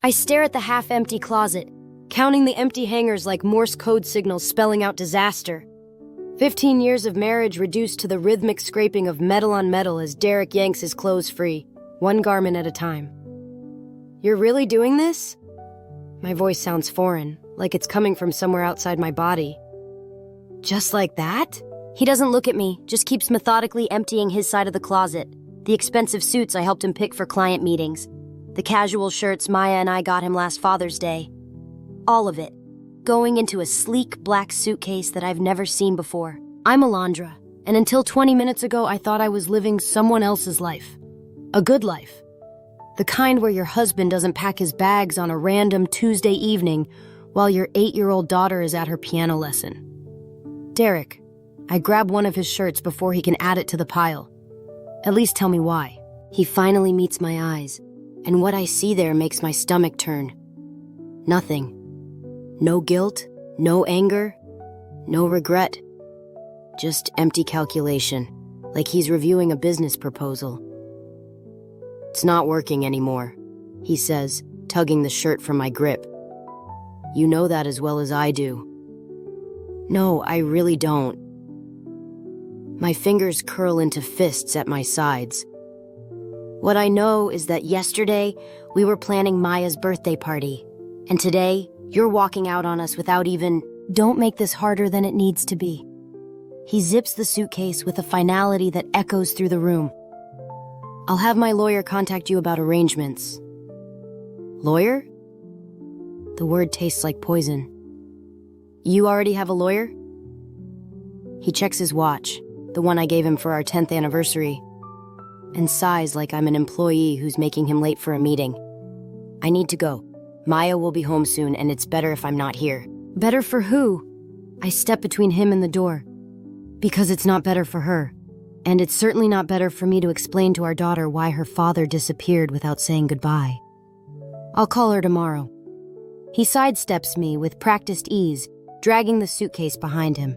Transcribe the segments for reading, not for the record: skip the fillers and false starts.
I stare at the half-empty closet, counting the empty hangers like Morse code signals spelling out disaster. 15 years of marriage reduced to the rhythmic scraping of metal on metal as Derek yanks his clothes free, one garment at a time. "You're really doing this?" My voice sounds foreign, like it's coming from somewhere outside my body. "Just like that?" He doesn't look at me, just keeps methodically emptying his side of the closet. The expensive suits I helped him pick for client meetings. The casual shirts Maya and I got him last Father's Day. All of it, going into a sleek black suitcase that I've never seen before. I'm Alondra, and until 20 minutes ago I thought I was living someone else's life. A good life. The kind where your husband doesn't pack his bags on a random Tuesday evening while your 8-year-old daughter is at her piano lesson. Derek, I grab one of his shirts before he can add it to the pile. At least tell me why. He finally meets my eyes, and what I see there makes my stomach turn. Nothing. No guilt, no anger, no regret. Just empty calculation, like he's reviewing a business proposal. "It's not working anymore," he says, tugging the shirt from my grip. "You know that as well as I do." "No, I really don't." My fingers curl into fists at my sides. What I know is that yesterday we were planning Maya's birthday party, and today you're walking out on us without even... Don't make this harder than it needs to be. He zips the suitcase with a finality that echoes through the room. "I'll have my lawyer contact you about arrangements." "Lawyer?" The word tastes like poison. "You already have a lawyer?" He checks his watch, the one I gave him for our 10th anniversary, and sighs like I'm an employee who's making him late for a meeting. "I need to go. Maya will be home soon, and it's better if I'm not here." "Better for who?" I step between him and the door. "Because it's not better for her. And it's certainly not better for me to explain to our daughter why her father disappeared without saying goodbye. I'll call her tomorrow." He sidesteps me with practiced ease, dragging the suitcase behind him.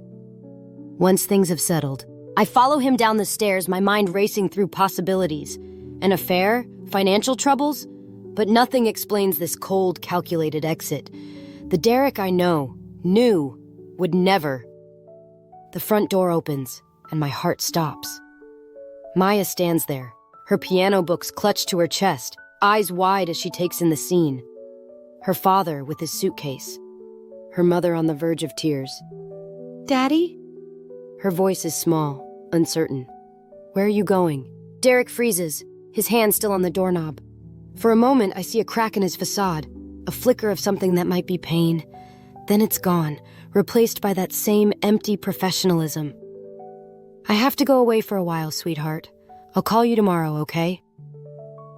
Once things have settled, I follow him down the stairs, my mind racing through possibilities. An affair? Financial troubles? But nothing explains this cold, calculated exit. The Derek I knew, would never. The front door opens, and my heart stops. Maya stands there, her piano books clutched to her chest, eyes wide as she takes in the scene. Her father with his suitcase. Her mother on the verge of tears. "Daddy?" Her voice is small, uncertain. "Where are you going?" Derek freezes, his hand still on the doorknob. For a moment, I see a crack in his facade, a flicker of something that might be pain. Then it's gone, replaced by that same empty professionalism. "I have to go away for a while, sweetheart. I'll call you tomorrow, okay?"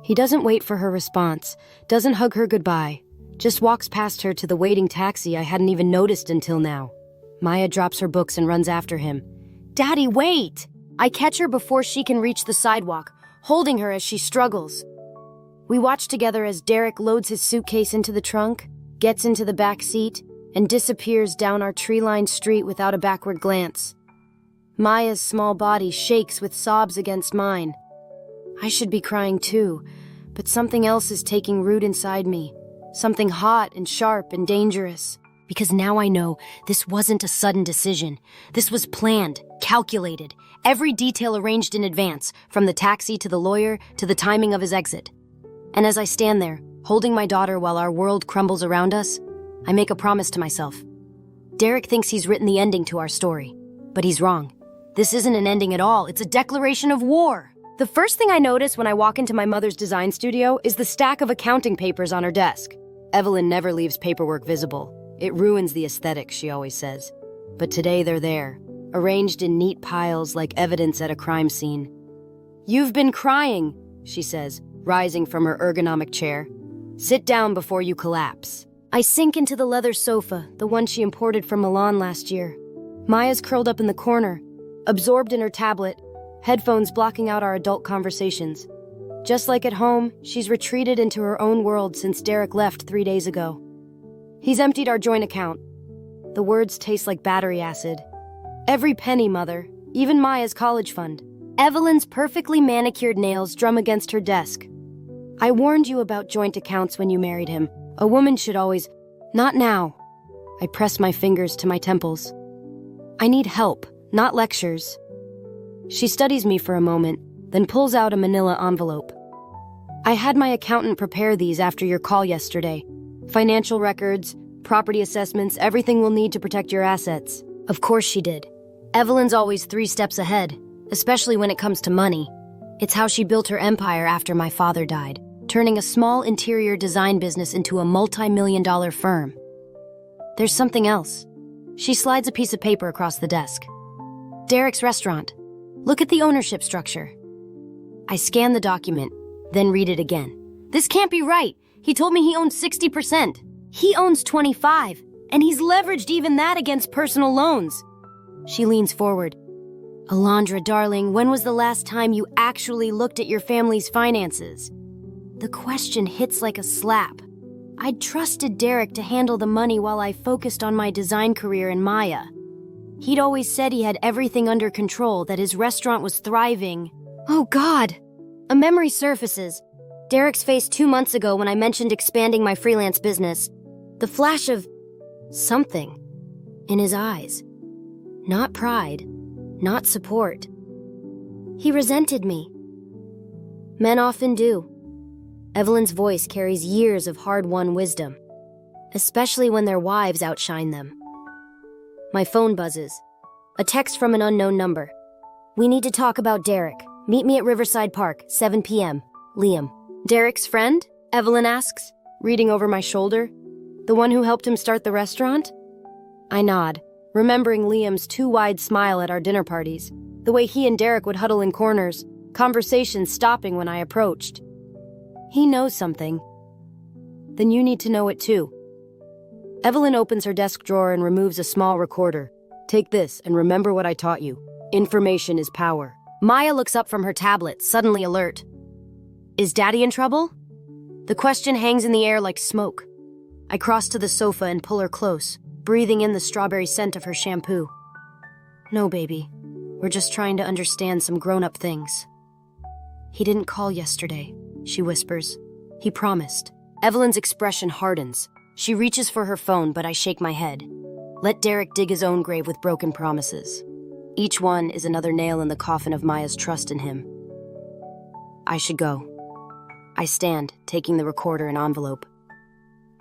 He doesn't wait for her response, doesn't hug her goodbye, just walks past her to the waiting taxi I hadn't even noticed until now. Maya drops her books and runs after him. "Daddy, wait!" I catch her before she can reach the sidewalk, holding her as she struggles. We watch together as Derek loads his suitcase into the trunk, gets into the back seat, and disappears down our tree-lined street without a backward glance. Maya's small body shakes with sobs against mine. I should be crying too, but something else is taking root inside me. Something hot and sharp and dangerous. Because now I know this wasn't a sudden decision. This was planned, calculated, every detail arranged in advance, from the taxi to the lawyer to the timing of his exit. And as I stand there, holding my daughter while our world crumbles around us, I make a promise to myself. Derek thinks he's written the ending to our story, but he's wrong. This isn't an ending at all, it's a declaration of war. The first thing I notice when I walk into my mother's design studio is the stack of accounting papers on her desk. Evelyn never leaves paperwork visible. It ruins the aesthetic, she always says. But today they're there, arranged in neat piles like evidence at a crime scene. "You've been crying," she says, rising from her ergonomic chair. "Sit down before you collapse." I sink into the leather sofa, the one she imported from Milan last year. Maya's curled up in the corner, absorbed in her tablet, headphones blocking out our adult conversations. Just like at home, she's retreated into her own world since Derek left 3 days ago. He's emptied our joint account. The words taste like battery acid. "Every penny, Mother, even Maya's college fund." Evelyn's perfectly manicured nails drum against her desk. I warned you about joint accounts when you married him. A woman should always... Not now. I press my fingers to my temples. I need help, not lectures. She studies me for a moment, then pulls out a manila envelope. I had my accountant prepare these after your call yesterday. Financial records, property assessments, everything we'll need to protect your assets. Of course she did. Evelyn's always 3 steps ahead, especially when it comes to money. It's how she built her empire after my father died, turning a small interior design business into a multi-million-dollar firm. There's something else. She slides a piece of paper across the desk. Derek's restaurant. Look at the ownership structure. I scan the document, then read it again. This can't be right. He told me he owns 60%. He owns 25%, and he's leveraged even that against personal loans. She leans forward. Alondra, darling, when was the last time you actually looked at your family's finances? The question hits like a slap. I'd trusted Derek to handle the money while I focused on my design career in Maya. He'd always said he had everything under control, that his restaurant was thriving. Oh, God! A memory surfaces. Derek's face 2 months ago when I mentioned expanding my freelance business. The flash of something in his eyes. Not pride, not support. He resented me. Men often do. Evelyn's voice carries years of hard-won wisdom, especially when their wives outshine them. My phone buzzes. A text from an unknown number. We need to talk about Derek. Meet me at Riverside Park, 7 p.m. Liam. Derek's friend? Evelyn asks, reading over my shoulder. The one who helped him start the restaurant? I nod, remembering Liam's too wide smile at our dinner parties, the way he and Derek would huddle in corners, conversations stopping when I approached. He knows something. Then you need to know it too. Evelyn opens her desk drawer and removes a small recorder. Take this and remember what I taught you. Information is power. Maya looks up from her tablet, suddenly alert. Is Daddy in trouble? The question hangs in the air like smoke. I cross to the sofa and pull her close, breathing in the strawberry scent of her shampoo. No, baby. We're just trying to understand some grown-up things. He didn't call yesterday, she whispers. He promised. Evelyn's expression hardens. She reaches for her phone, but I shake my head. Let Derek dig his own grave with broken promises. Each one is another nail in the coffin of Maya's trust in him. I should go. I stand, taking the recorder and envelope.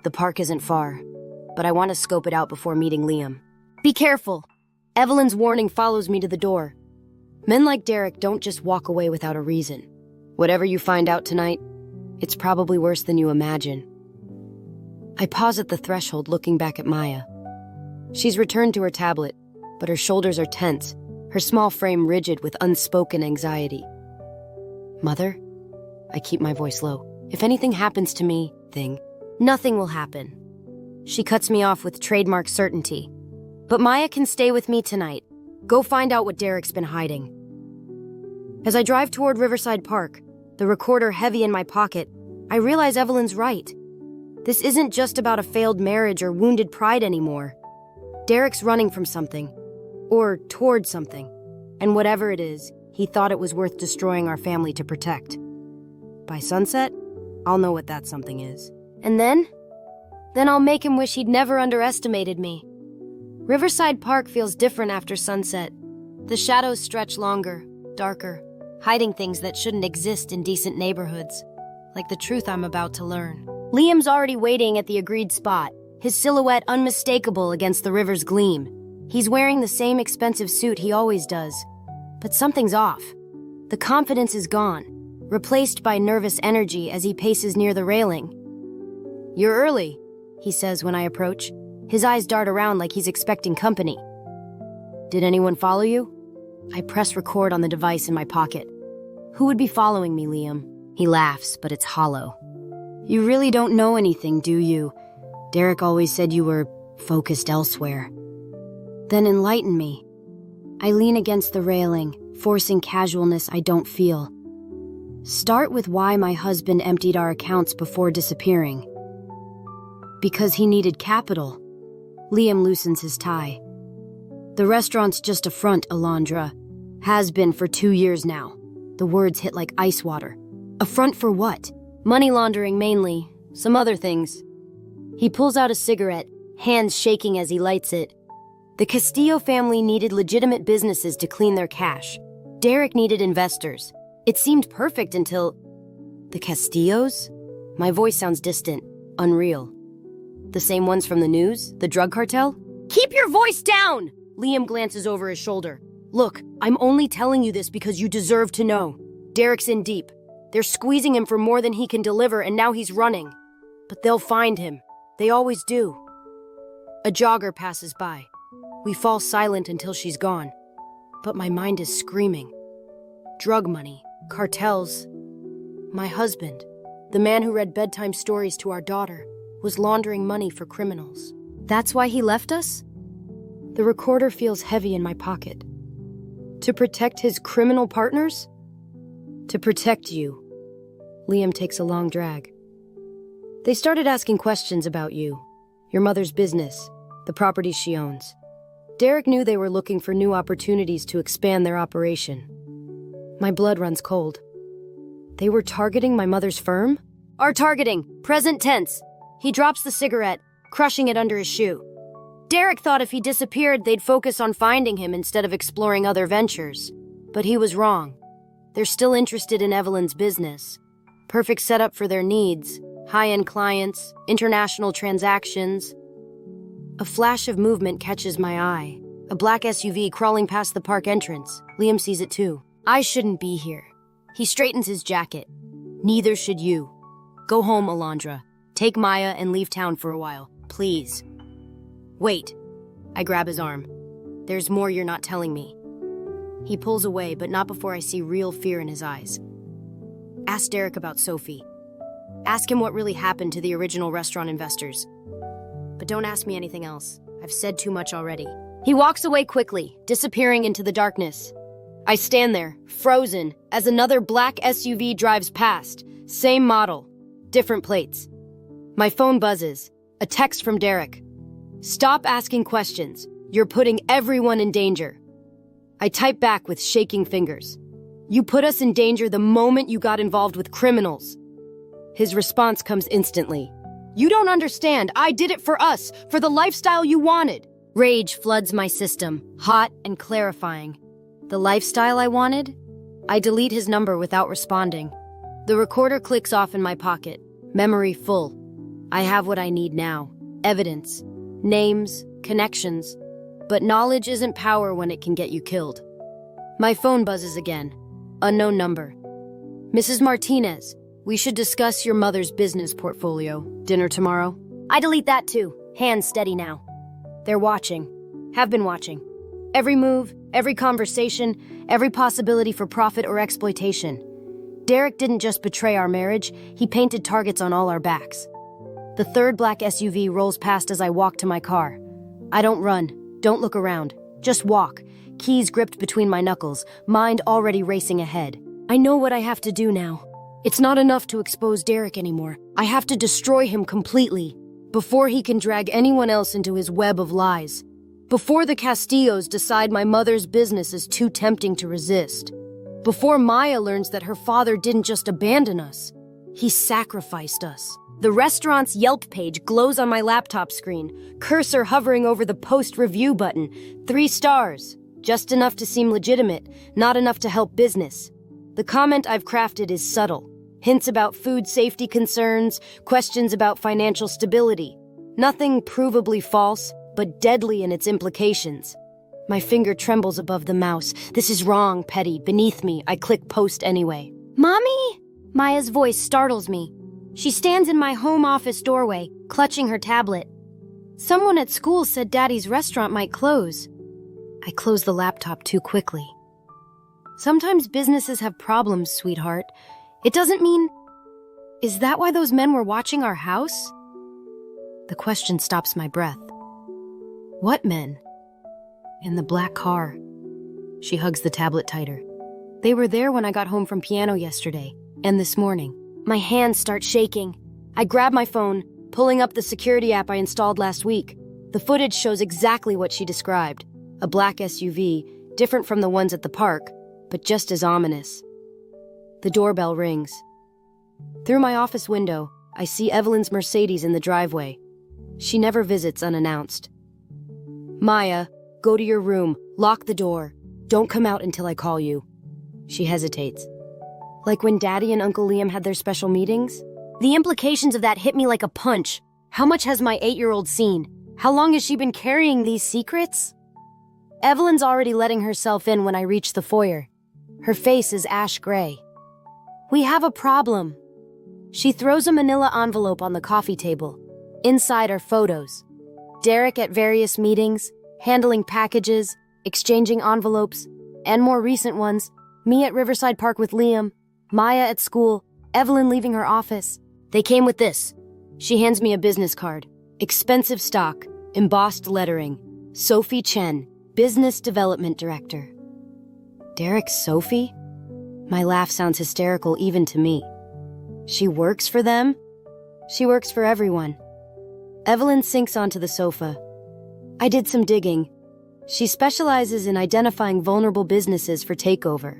The park isn't far, but I want to scope it out before meeting Liam. Be careful! Evelyn's warning follows me to the door. Men like Derek don't just walk away without a reason. Whatever you find out tonight, it's probably worse than you imagine. I pause at the threshold, looking back at Maya. She's returned to her tablet, but her shoulders are tense, her small frame rigid with unspoken anxiety. Mother? I keep my voice low. If anything happens to me, nothing will happen. She cuts me off with trademark certainty. But Maya can stay with me tonight. Go find out what Derek's been hiding. As I drive toward Riverside Park, the recorder heavy in my pocket, I realize Evelyn's right. This isn't just about a failed marriage or wounded pride anymore. Derek's running from something, or toward something, and whatever it is, he thought it was worth destroying our family to protect. By sunset, I'll know what that something is. And then? Then I'll make him wish he'd never underestimated me. Riverside Park feels different after sunset. The shadows stretch longer, darker, hiding things that shouldn't exist in decent neighborhoods, like the truth I'm about to learn. Liam's already waiting at the agreed spot, his silhouette unmistakable against the river's gleam. He's wearing the same expensive suit he always does. But something's off. The confidence is gone, replaced by nervous energy as he paces near the railing. You're early, he says when I approach. His eyes dart around like he's expecting company. Did anyone follow you? I press record on the device in my pocket. Who would be following me, Liam? He laughs, but it's hollow. You really don't know anything, do you? Derek always said you were focused elsewhere. Then enlighten me. I lean against the railing, forcing casualness I don't feel. Start with why my husband emptied our accounts before disappearing. Because he needed capital. Liam loosens his tie. The restaurant's just a front, Alondra. Has been for 2 years now. The words hit like ice water. A front for what? Money laundering mainly, some other things. He pulls out a cigarette, hands shaking as he lights it. The Castillo family needed legitimate businesses to clean their cash. Derek needed investors. It seemed perfect until... The Castillos? My voice sounds distant, unreal. The same ones from the news? The drug cartel? Keep your voice down! Liam glances over his shoulder. Look, I'm only telling you this because you deserve to know. Derek's in deep. They're squeezing him for more than he can deliver, and now he's running. But they'll find him. They always do. A jogger passes by. We fall silent until she's gone. But my mind is screaming. Drug money, cartels. My husband, the man who read bedtime stories to our daughter, was laundering money for criminals. That's why he left us? The recorder feels heavy in my pocket. To protect his criminal partners? To protect you. Liam takes a long drag. They started asking questions about you, your mother's business, the properties she owns. Derek knew they were looking for new opportunities to expand their operation. My blood runs cold. They were targeting my mother's firm? Are targeting, present tense. He drops the cigarette, crushing it under his shoe. Derek thought if he disappeared, they'd focus on finding him instead of exploring other ventures. But he was wrong. They're still interested in Evelyn's business. Perfect setup for their needs. High-end clients, international transactions. A flash of movement catches my eye. A black SUV crawling past the park entrance. Liam sees it too. I shouldn't be here. He straightens his jacket. Neither should you. Go home, Alondra. Take Maya and leave town for a while, please. Wait. I grab his arm. There's more you're not telling me. He pulls away, but not before I see real fear in his eyes. Ask Derek about Sophie. Ask him what really happened to the original restaurant investors. But don't ask me anything else. I've said too much already. He walks away quickly, disappearing into the darkness. I stand there, frozen, as another black SUV drives past. Same model, different plates. My phone buzzes. A text from Derek. Stop asking questions. You're putting everyone in danger. I type back with shaking fingers. You put us in danger the moment you got involved with criminals. His response comes instantly. You don't understand. I did it for us, for the lifestyle you wanted. Rage floods my system, hot and clarifying. The lifestyle I wanted? I delete his number without responding. The recorder clicks off in my pocket. Memory full. I have what I need now. Evidence. Names. Connections. But knowledge isn't power when it can get you killed. My phone buzzes again. Unknown number. Mrs. Martinez, we should discuss your mother's business portfolio. Dinner tomorrow? I delete that too. Hands steady now. They're watching. Have been watching. Every move, every conversation, every possibility for profit or exploitation. Derek didn't just betray our marriage, he painted targets on all our backs. The third black SUV rolls past as I walk to my car. I don't run, don't look around, just walk, keys gripped between my knuckles, mind already racing ahead. I know what I have to do now. It's not enough to expose Derek anymore. I have to destroy him completely, before he can drag anyone else into his web of lies. Before the Castillos decide my mother's business is too tempting to resist. Before Maya learns that her father didn't just abandon us, he sacrificed us. The restaurant's Yelp page glows on my laptop screen, cursor hovering over the post review button. 3 stars. Just enough to seem legitimate, not enough to help business. The comment I've crafted is subtle. Hints about food safety concerns, questions about financial stability. Nothing provably false, but deadly in its implications. My finger trembles above the mouse. This is wrong, petty, beneath me. I click post anyway. Mommy? Maya's voice startles me. She stands in my home office doorway, clutching her tablet. Someone at school said Daddy's restaurant might close. I close the laptop too quickly. Sometimes businesses have problems, sweetheart. It doesn't mean... Is that why those men were watching our house? The question stops my breath. What men? In the black car. She hugs the tablet tighter. They were there when I got home from piano yesterday, and this morning. My hands start shaking. I grab my phone, pulling up the security app I installed last week. The footage shows exactly what she described. A black SUV, different from the ones at the park, but just as ominous. The doorbell rings. Through my office window, I see Evelyn's Mercedes in the driveway. She never visits unannounced. Maya, go to your room, lock the door. Don't come out until I call you. She hesitates. Like when Daddy and Uncle Liam had their special meetings? The implications of that hit me like a punch. How much has my 8-year-old seen? How long has she been carrying these secrets? Evelyn's already letting herself in when I reach the foyer. Her face is ash gray. We have a problem. She throws a manila envelope on the coffee table. Inside are photos. Derek at various meetings, handling packages, exchanging envelopes, and more recent ones, me at Riverside Park with Liam, Maya at school, Evelyn leaving her office. They came with this. She hands me a business card. Expensive stock, embossed lettering. Sophie Chen, Business Development Director. Derek's Sophie? My laugh sounds hysterical even to me. She works for them? She works for everyone. Evelyn sinks onto the sofa. I did some digging. She specializes in identifying vulnerable businesses for takeover.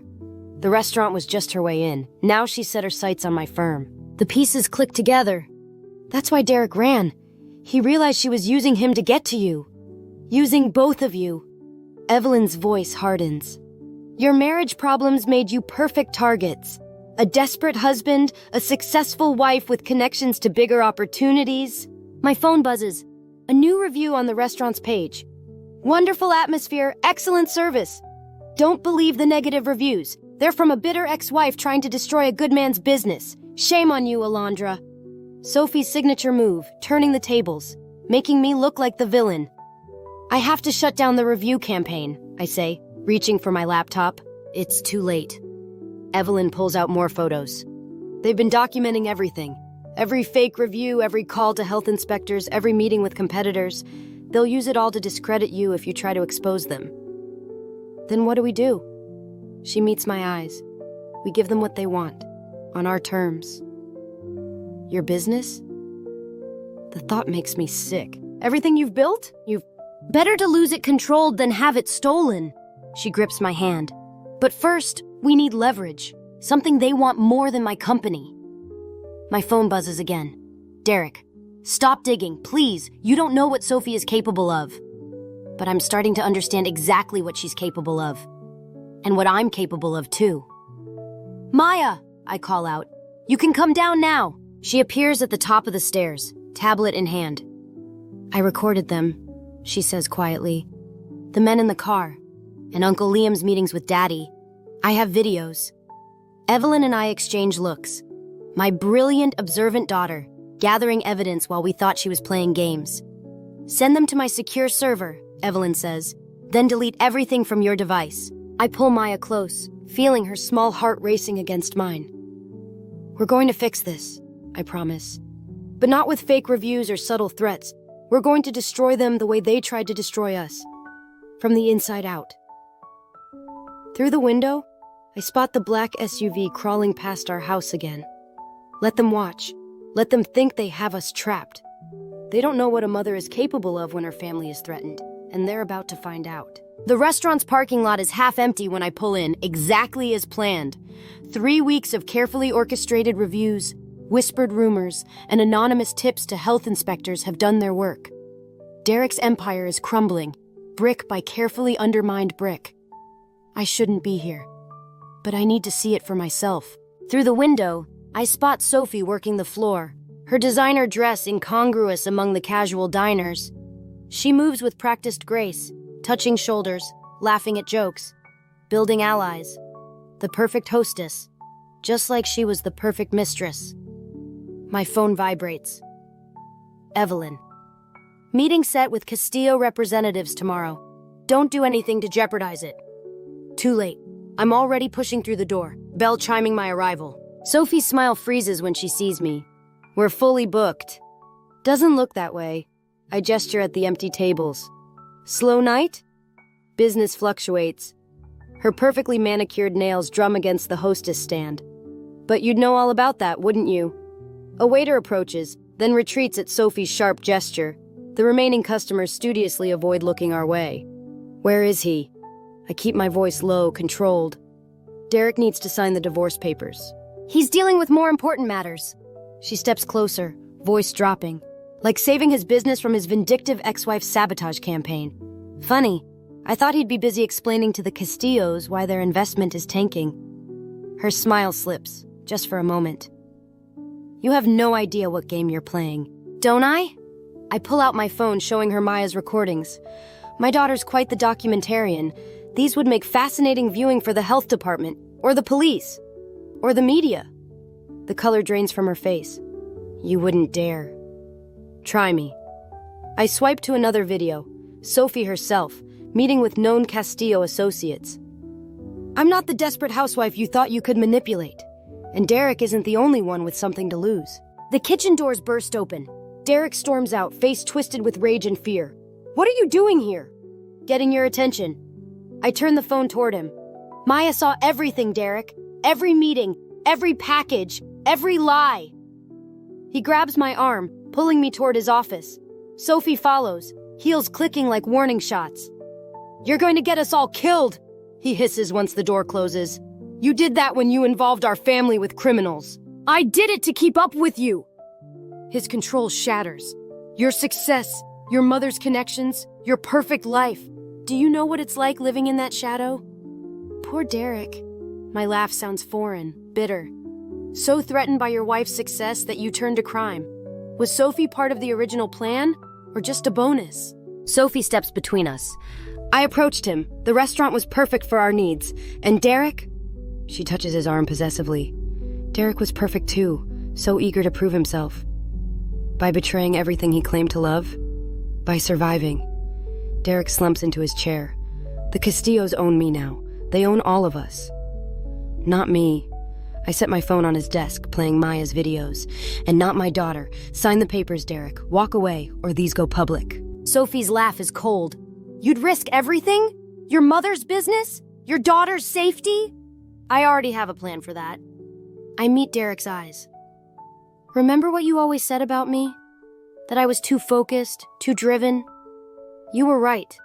The restaurant was just her way in. Now she set her sights on my firm. The pieces click together. That's why Derek ran. He realized she was using him to get to you. Using both of you. Evelyn's voice hardens. Your marriage problems made you perfect targets. A desperate husband, a successful wife with connections to bigger opportunities. My phone buzzes. A new review on the restaurant's page. Wonderful atmosphere, excellent service. Don't believe the negative reviews. They're from a bitter ex-wife trying to destroy a good man's business. Shame on you, Alondra. Sophie's signature move, turning the tables, making me look like the villain. I have to shut down the review campaign, I say, reaching for my laptop. It's too late. Evelyn pulls out more photos. They've been documenting everything. Every fake review, every call to health inspectors, every meeting with competitors. They'll use it all to discredit you if you try to expose them. Then what do? She meets my eyes. We give them what they want, on our terms. Your business? The thought makes me sick. Everything you've built? You've... Better to lose it controlled than have it stolen. She grips my hand. But first, we need leverage. Something they want more than my company. My phone buzzes again. Derek, stop digging, please. You don't know what Sophie is capable of. But I'm starting to understand exactly what she's capable of. And what I'm capable of, too. Maya, I call out. You can come down now. She appears at the top of the stairs, tablet in hand. I recorded them, she says quietly. The men in the car, and Uncle Liam's meetings with Daddy. I have videos. Evelyn and I exchange looks. My brilliant, observant daughter, gathering evidence while we thought she was playing games. Send them to my secure server, Evelyn says, then delete everything from your device. I pull Maya close, feeling her small heart racing against mine. We're going to fix this, I promise. But not with fake reviews or subtle threats. We're going to destroy them the way they tried to destroy us. From the inside out. Through the window, I spot the black SUV crawling past our house again. Let them watch. Let them think they have us trapped. They don't know what a mother is capable of when her family is threatened, and they're about to find out. The restaurant's parking lot is half empty when I pull in, exactly as planned. 3 weeks of carefully orchestrated reviews, whispered rumors, and anonymous tips to health inspectors have done their work. Derek's empire is crumbling, brick by carefully undermined brick. I shouldn't be here, but I need to see it for myself. Through the window, I spot Sophie working the floor, her designer dress incongruous among the casual diners. She moves with practiced grace, touching shoulders, laughing at jokes, building allies. The perfect hostess, just like she was the perfect mistress. My phone vibrates. Evelyn. Meeting set with Castillo representatives tomorrow. Don't do anything to jeopardize it. Too late. I'm already pushing through the door, bell chiming my arrival. Sophie's smile freezes when she sees me. We're fully booked. Doesn't look that way. I gesture at the empty tables. Slow night? Business fluctuates. Her perfectly manicured nails drum against the hostess stand. But you'd know all about that, wouldn't you? A waiter approaches, then retreats at Sophie's sharp gesture. The remaining customers studiously avoid looking our way. Where is he? I keep my voice low, controlled. Derek needs to sign the divorce papers. He's dealing with more important matters. She steps closer, voice dropping, like saving his business from his vindictive ex-wife's sabotage campaign. Funny, I thought he'd be busy explaining to the Castillos why their investment is tanking. Her smile slips, just for a moment. You have no idea what game you're playing, don't I? I pull out my phone showing her Maya's recordings. My daughter's quite the documentarian. These would make fascinating viewing for the health department, or the police, or the media. The color drains from her face. You wouldn't dare. Try me. I swipe to another video. Sophie herself, meeting with known Castillo associates. I'm not the desperate housewife you thought you could manipulate. And Derek isn't the only one with something to lose. The kitchen doors burst open. Derek storms out, face twisted with rage and fear. What are you doing here? Getting your attention. I turn the phone toward him. Maya saw everything, Derek. Every meeting, every package, every lie. He grabs my arm, pulling me toward his office. Sophie follows, heels clicking like warning shots. You're going to get us all killed, he hisses once the door closes. You did that when you involved our family with criminals. I did it to keep up with you. His control shatters. Your success, your mother's connections, your perfect life. Do you know what it's like living in that shadow? Poor Derek. My laugh sounds foreign, bitter. So threatened by your wife's success that you turned to crime. Was Sophie part of the original plan, or just a bonus? Sophie steps between us. I approached him. The restaurant was perfect for our needs. And Derek? She touches his arm possessively. Derek was perfect too, so eager to prove himself. By betraying everything he claimed to love? By surviving. Derek slumps into his chair. The Castillos own me now. They own all of us. Not me. I set my phone on his desk, playing Maya's videos. And not my daughter. Sign the papers, Derek. Walk away, or these go public. Sophie's laugh is cold. You'd risk everything? Your mother's business? Your daughter's safety? I already have a plan for that. I meet Derek's eyes. Remember what you always said about me? That I was too focused, too driven? You were right.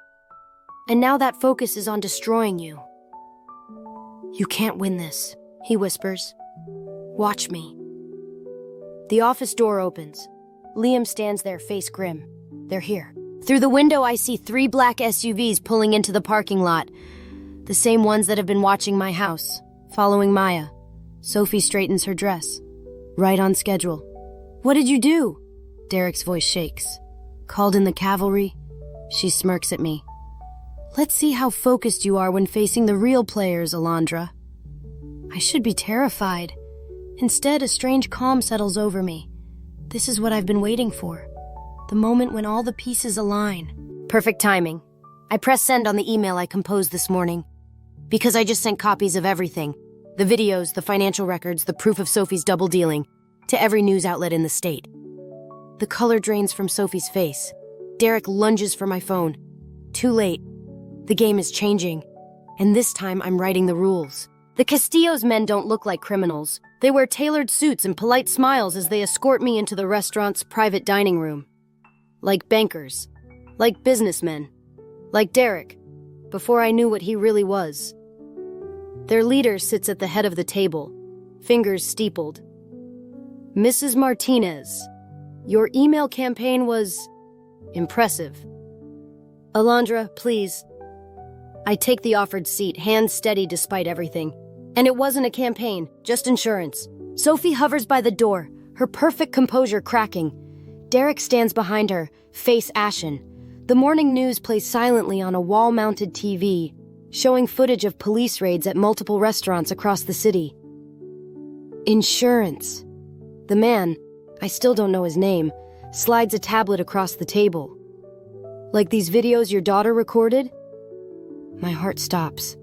And now that focus is on destroying you. You can't win this, he whispers. Watch me. The office door opens. Liam stands there, face grim. They're here. Through the window, I see 3 black SUVs pulling into the parking lot. The same ones that have been watching my house, following Maya. Sophie straightens her dress. Right on schedule. What did you do? Derek's voice shakes. Called in the cavalry? She smirks at me. Let's see how focused you are when facing the real players, Alondra. I should be terrified. Instead, a strange calm settles over me. This is what I've been waiting for. The moment when all the pieces align. Perfect timing. I press send on the email I composed this morning. Because I just sent copies of everything. The videos, the financial records, the proof of Sophie's double dealing. To every news outlet in the state. The color drains from Sophie's face. Derek lunges for my phone. Too late. The game is changing. And this time I'm writing the rules. The Castillo's men don't look like criminals. They wear tailored suits and polite smiles as they escort me into the restaurant's private dining room. Like bankers. Like businessmen. Like Derek. Before I knew what he really was. Their leader sits at the head of the table, fingers steepled. Mrs. Martinez, your email campaign was impressive. Alondra, please. I take the offered seat, hands steady despite everything. And it wasn't a campaign, just insurance. Sophie hovers by the door, her perfect composure cracking. Derek stands behind her, face ashen. The morning news plays silently on a wall-mounted TV, showing footage of police raids at multiple restaurants across the city. Insurance. The man, I still don't know his name, slides a tablet across the table. Like these videos your daughter recorded? My heart stops.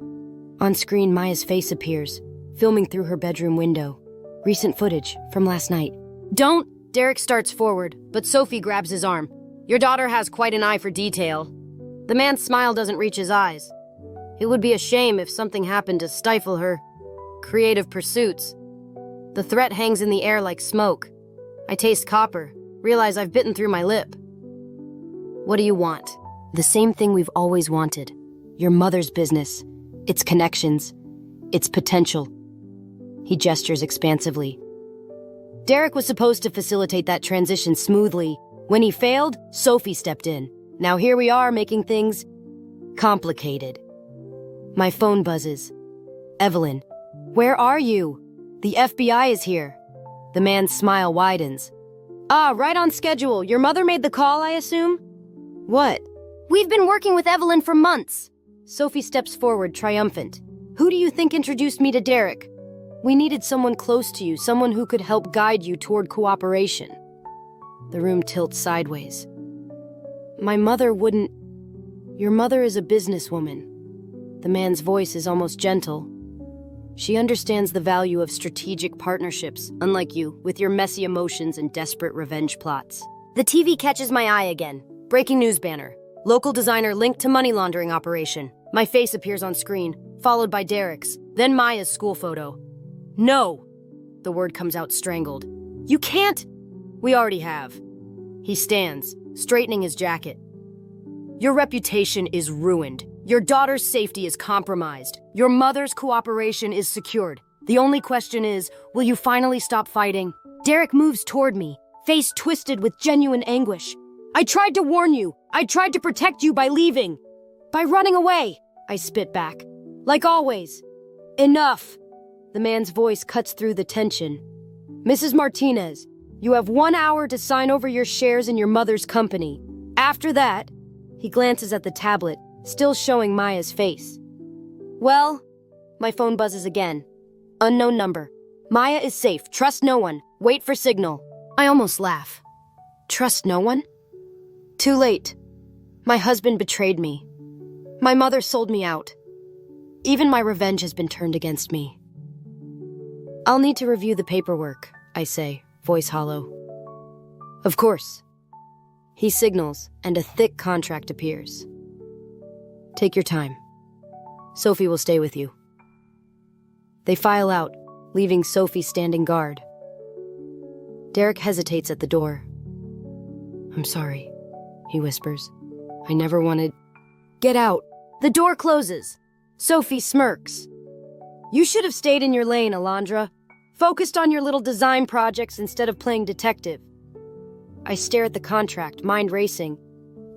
On screen, Maya's face appears, filming through her bedroom window. Recent footage from last night. Don't! Derek starts forward, but Sophie grabs his arm. Your daughter has quite an eye for detail. The man's smile doesn't reach his eyes. It would be a shame if something happened to stifle her creative pursuits. The threat hangs in the air like smoke. I taste copper, realize I've bitten through my lip. What do you want? The same thing we've always wanted. Your mother's business, its connections, its potential. He gestures expansively. Derek was supposed to facilitate that transition smoothly. When he failed, Sophie stepped in. Now here we are making things complicated. My phone buzzes. Evelyn, where are you? The FBI is here. The man's smile widens. Ah, right on schedule. Your mother made the call, I assume? What? We've been working with Evelyn for months. Sophie steps forward, triumphant. Who do you think introduced me to Derek? We needed someone close to you, someone who could help guide you toward cooperation. The room tilts sideways. My mother wouldn't... Your mother is a businesswoman. The man's voice is almost gentle. She understands the value of strategic partnerships, unlike you, with your messy emotions and desperate revenge plots. The TV catches my eye again. Breaking news banner. Local designer linked to money laundering operation. My face appears on screen, followed by Derek's, then Maya's school photo. No! The word comes out strangled. You can't! We already have. He stands, straightening his jacket. Your reputation is ruined. Your daughter's safety is compromised. Your mother's cooperation is secured. The only question is, will you finally stop fighting? Derek moves toward me, face twisted with genuine anguish. I tried to warn you. I tried to protect you by leaving. By running away. I spit back. Like always. Enough. The man's voice cuts through the tension. Mrs. Martinez, you have 1 hour to sign over your shares in your mother's company. After that, he glances at the tablet, still showing Maya's face. Well, my phone buzzes again. Unknown number. Maya is safe. Trust no one. Wait for signal. I almost laugh. Trust no one? Too late. My husband betrayed me. My mother sold me out. Even my revenge has been turned against me. I'll need to review the paperwork, I say, voice hollow. Of course. He signals, and a thick contract appears. Take your time. Sophie will stay with you. They file out, leaving Sophie standing guard. Derek hesitates at the door. I'm sorry, he whispers. I never wanted... Get out. The door closes. Sophie smirks. You should have stayed in your lane, Alondra. Focused on your little design projects instead of playing detective. I stare at the contract, mind racing.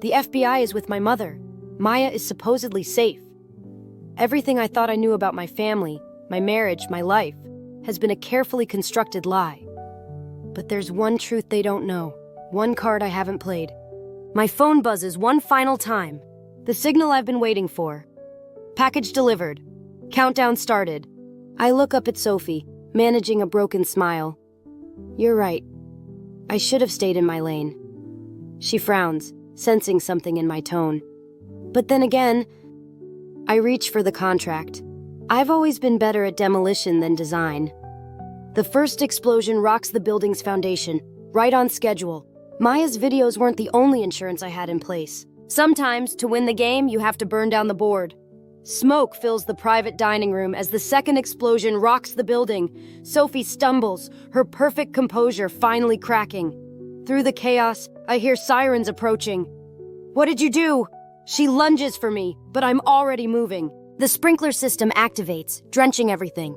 The FBI is with my mother. Maya is supposedly safe. Everything I thought I knew about my family, my marriage, my life, has been a carefully constructed lie. But there's one truth they don't know, one card I haven't played. My phone buzzes one final time. The signal I've been waiting for. Package delivered. Countdown started. I look up at Sophie, managing a broken smile. You're right. I should have stayed in my lane. She frowns, sensing something in my tone. But then again, I reach for the contract. I've always been better at demolition than design. The first explosion rocks the building's foundation, right on schedule. Maya's videos weren't the only insurance I had in place. Sometimes, to win the game, you have to burn down the board. Smoke fills the private dining room as the second explosion rocks the building. Sophie stumbles, her perfect composure finally cracking. Through the chaos, I hear sirens approaching. What did you do? She lunges for me, but I'm already moving. The sprinkler system activates, drenching everything,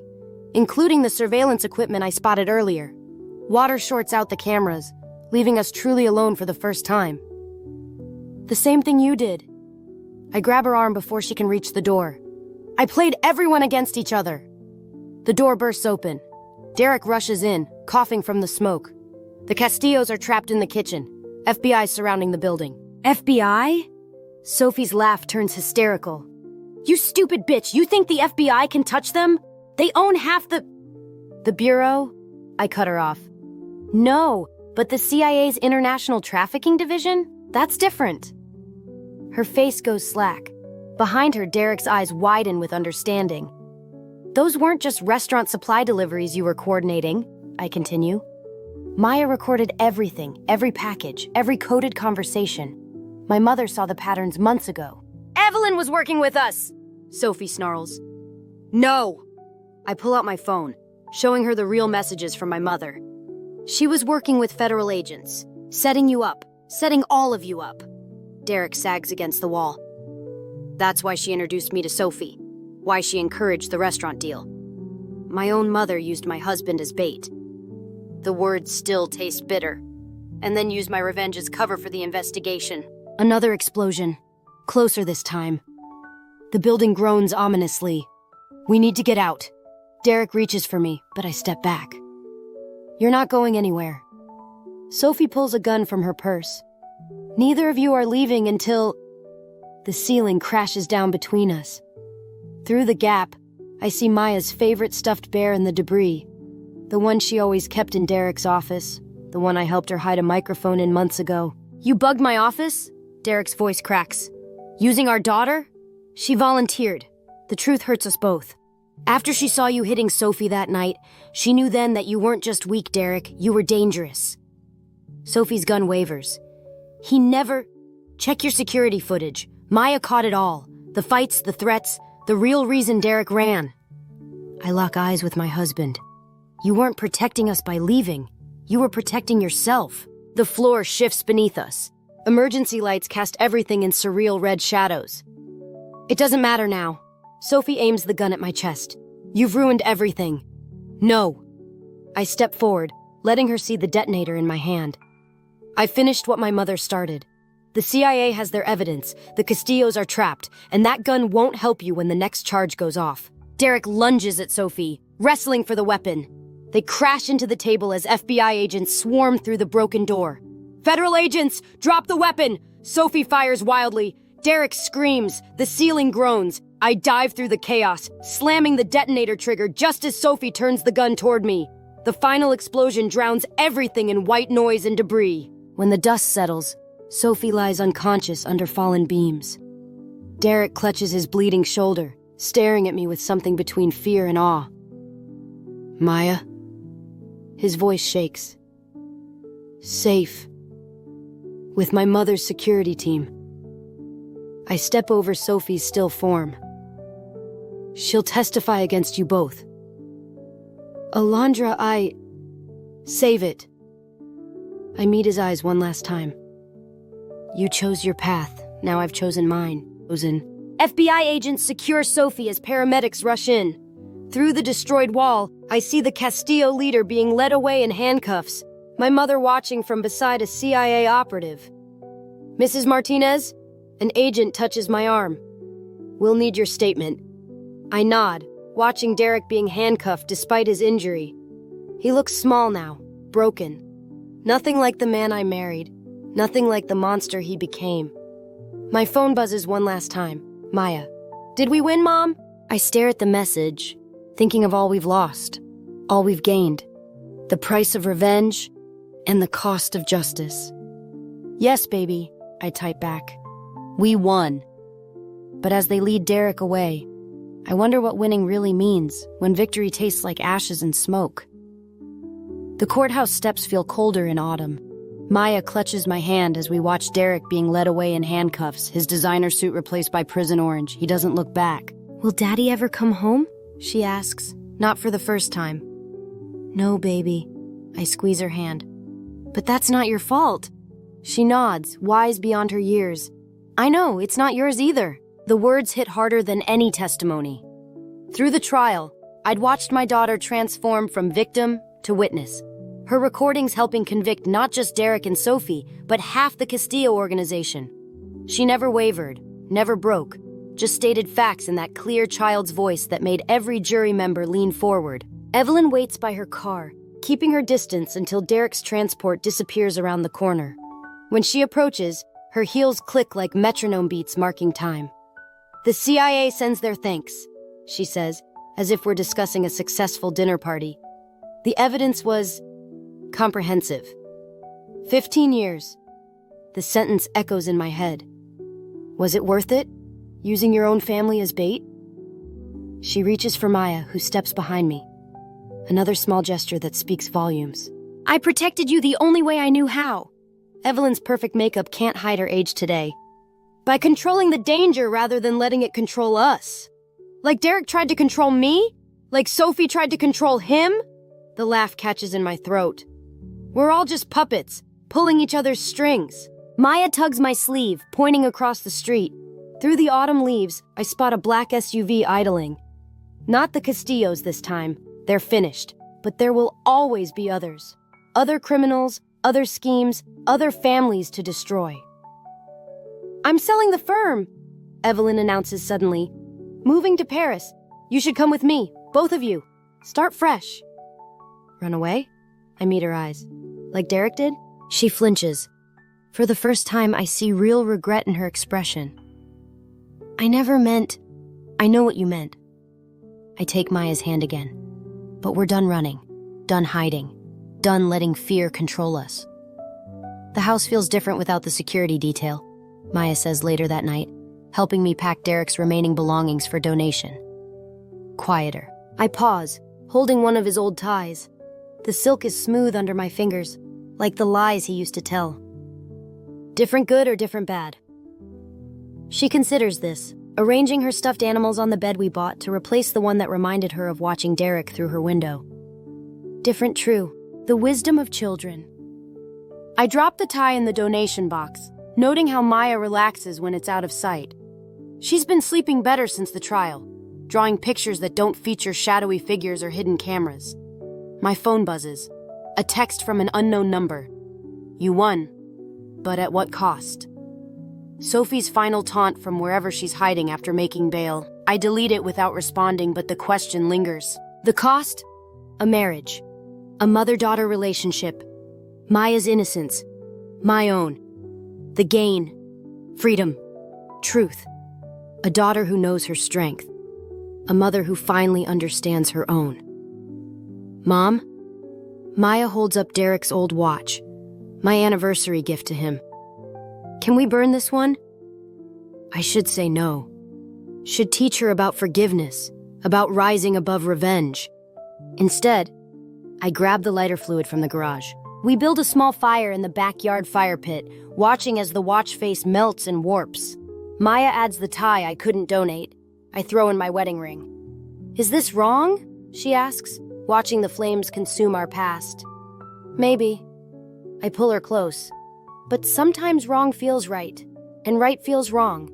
including the surveillance equipment I spotted earlier. Water shorts out the cameras, leaving us truly alone for the first time. The same thing you did. I grab her arm before she can reach the door. I played everyone against each other. The door bursts open. Derek rushes in, coughing from the smoke. The Castillos are trapped in the kitchen. FBI surrounding the building. FBI? Sophie's laugh turns hysterical. You stupid bitch, you think the FBI can touch them? They own half the Bureau? I cut her off. No, but the CIA's International Trafficking Division? That's different. Her face goes slack. Behind her, Derek's eyes widen with understanding. Those weren't just restaurant supply deliveries you were coordinating, I continue. Maya recorded everything, every package, every coded conversation. My mother saw the patterns months ago. Evelyn was working with us, Sophie snarls. No! I pull out my phone, showing her the real messages from my mother. She was working with federal agents, setting you up, setting all of you up. Derek sags against the wall. That's why she introduced me to Sophie. Why she encouraged the restaurant deal. my own mother used my husband as bait. The words still taste bitter. And then used my revenge as cover for the investigation. Another explosion. Closer this time. The building groans ominously. We need to get out. Derek reaches for me, but I step back. You're not going anywhere. Sophie pulls a gun from her purse. Neither of you are leaving until... The ceiling crashes down between us. Through the gap, I see Maya's favorite stuffed bear in the debris. The one she always kept in Derek's office. The one I helped her hide a microphone in months ago. You bugged my office? Derek's voice cracks. Using our daughter? She volunteered. The truth hurts us both. After she saw you hitting Sophie that night, she knew then that you weren't just weak, Derek. You were dangerous. Sophie's gun wavers. He never... Check your security footage. Maya caught it all. The fights, the threats, the real reason Derek ran. I lock eyes with my husband. You weren't protecting us by leaving. You were protecting yourself. The floor shifts beneath us. Emergency lights cast everything in surreal red shadows. It doesn't matter now. Sophie aims the gun at my chest. You've ruined everything. No. I step forward, letting her see the detonator in my hand. I finished what my mother started. The CIA has their evidence, the Castillos are trapped, and that gun won't help you when the next charge goes off. Derek lunges at Sophie, wrestling for the weapon. They crash into the table as FBI agents swarm through the broken door. Federal agents, drop the weapon! Sophie fires wildly. Derek screams. The ceiling groans. I dive through the chaos, slamming the detonator trigger just as Sophie turns the gun toward me. The final explosion drowns everything in white noise and debris. When the dust settles, Sophie lies unconscious under fallen beams. Derek clutches his bleeding shoulder, staring at me with something between fear and awe. Maya? His voice shakes. Safe. With my mother's security team. I step over Sophie's still form. She'll testify against you both. Alondra, Save it. I meet his eyes one last time. You chose your path. Now I've chosen mine. FBI agents secure Sophie as paramedics rush in. Through the destroyed wall, I see the Castillo leader being led away in handcuffs, my mother watching from beside a CIA operative. Mrs. Martinez? An agent touches my arm. We'll need your statement. I nod, watching Derek being handcuffed despite his injury. He looks small now, broken. Nothing like the man I married, nothing like the monster he became. My phone buzzes one last time. Maya. Did we win, Mom? I stare at the message, thinking of all we've lost, all we've gained, the price of revenge, and the cost of justice. Yes, baby, I type back. We won. But as they lead Derek away, I wonder what winning really means when victory tastes like ashes and smoke. The courthouse steps feel colder in autumn. Maya clutches my hand as we watch Derek being led away in handcuffs, his designer suit replaced by prison orange. He doesn't look back. Will Daddy ever come home? She asks, not for the first time. No, baby. I squeeze her hand. But that's not your fault. She nods, wise beyond her years. I know, it's not yours either. The words hit harder than any testimony. Through the trial, I'd watched my daughter transform from victim to witness. Her recordings helping convict not just Derek and Sophie, but half the Castillo organization. She never wavered, never broke, just stated facts in that clear child's voice that made every jury member lean forward. Evelyn waits by her car, keeping her distance until Derek's transport disappears around the corner. When she approaches, her heels click like metronome beats marking time. The CIA sends their thanks, she says, as if we're discussing a successful dinner party. The evidence was comprehensive. 15 years. The sentence echoes in my head. Was it worth it? Using your own family as bait? She reaches for Maya, who steps behind me. Another small gesture that speaks volumes. I protected you the only way I knew how. Evelyn's perfect makeup can't hide her age today. By controlling the danger rather than letting it control us. Like Derek tried to control me? Like Sophie tried to control him? The laugh catches in my throat. We're all just puppets, pulling each other's strings. Maya tugs my sleeve, pointing across the street. Through the autumn leaves, I spot a black SUV idling. Not the Castillos this time, They're finished, but there will always be others. Other criminals, other schemes, other families to destroy. I'm selling the firm, Evelyn announces suddenly. Moving to Paris. You should come with me, both of you. Start fresh. Run away? I meet her eyes. Like Derek did? She flinches. For the first time, I see real regret in her expression. I never meant... I know what you meant. I take Maya's hand again. But we're done running, done hiding, done letting fear control us. The house feels different without the security detail, Maya says later that night, helping me pack Derek's remaining belongings for donation. Quieter. I pause, holding one of his old ties. The silk is smooth under my fingers, like the lies he used to tell. Different good or different bad? She considers this, arranging her stuffed animals on the bed we bought to replace the one that reminded her of watching Derek through her window. Different true. The wisdom of children. I drop the tie in the donation box, noting how Maya relaxes when it's out of sight. She's been sleeping better since the trial, drawing pictures that don't feature shadowy figures or hidden cameras. My phone buzzes. A text from an unknown number. You won, but at what cost? Sophie's final taunt from wherever she's hiding after making bail. I delete it without responding, but the question lingers. The cost? A marriage. A mother-daughter relationship. Maya's innocence. My own. The gain. Freedom. Truth. A daughter who knows her strength. A mother who finally understands her own. Mom? Maya holds up Derek's old watch. My anniversary gift to him. Can we burn this one? I should say no. Should teach her about forgiveness, about rising above revenge. Instead, I grab the lighter fluid from the garage. We build a small fire in the backyard fire pit, watching as the watch face melts and warps. Maya adds the tie I couldn't donate. I throw in my wedding ring. Is this wrong? She asks, watching the flames consume our past. Maybe. I pull her close. But sometimes wrong feels right, and right feels wrong,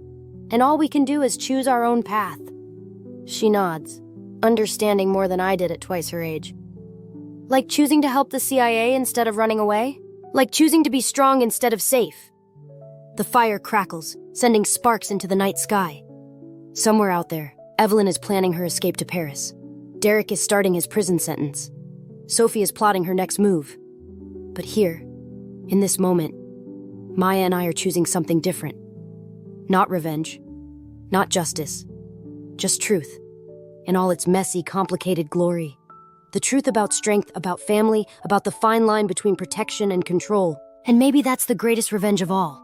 and all we can do is choose our own path. She nods, understanding more than I did at twice her age. Like choosing to help the CIA instead of running away? Like choosing to be strong instead of safe? The fire crackles, sending sparks into the night sky. Somewhere out there, Evelyn is planning her escape to Paris. Derek is starting his prison sentence. Sophie is plotting her next move. But here, in this moment, Maya and I are choosing something different. Not revenge, not justice, just truth, in all its messy, complicated glory. The truth about strength, about family, about the fine line between protection and control. And maybe that's the greatest revenge of all.